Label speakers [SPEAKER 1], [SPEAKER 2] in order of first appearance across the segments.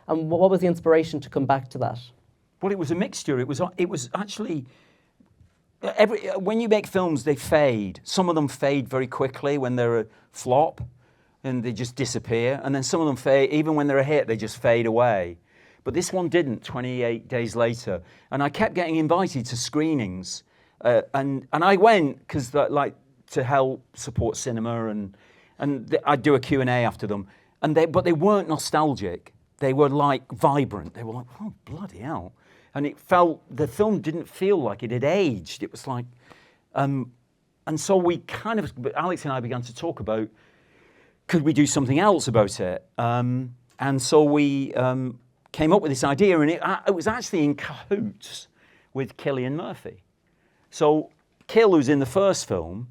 [SPEAKER 1] And what was the inspiration to come back to that?
[SPEAKER 2] Well, it was a mixture. It was actually when you make films, they fade. Some of them fade very quickly when they're a flop, and they just disappear. And then some of them fade, even when they're a hit, they just fade away. But this one didn't. 28 days later, and I kept getting invited to screenings, and I went because to help support cinema, and I'd do a Q&A after them, but they weren't nostalgic. They were like vibrant. They were like, oh bloody hell. And the film didn't feel like it had aged. It was like, and so Alex and I began to talk about, could we do something else about it? And so we came up with this idea, and it was actually in cahoots with Cillian Murphy. So Kill, who's in the first film,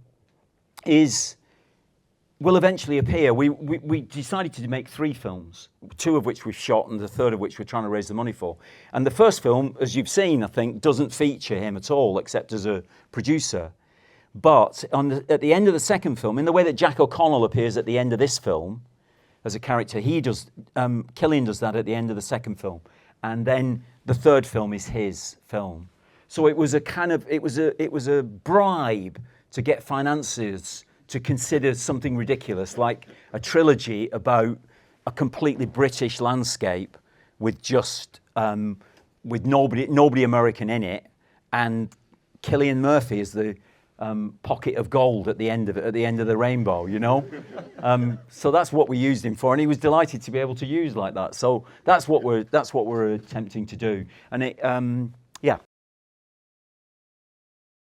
[SPEAKER 2] will eventually appear. We decided to make 3 films, 2 of which we've shot and the third of which we're trying to raise the money for. And the first film, as you've seen, I think, doesn't feature him at all, except as a producer. But at the end of the second film, in the way that Jack O'Connell appears at the end of this film as a character, Cillian does that at the end of the second film. And then the third film is his film. So it was a bribe to get financiers to consider something ridiculous like a trilogy about a completely British landscape with just with nobody American in it, and Cillian Murphy is the pocket of gold at the end of it, at the end of the rainbow, you know. So that's what we used him for, and he was delighted to be able to use like that. So that's what we're attempting to do, and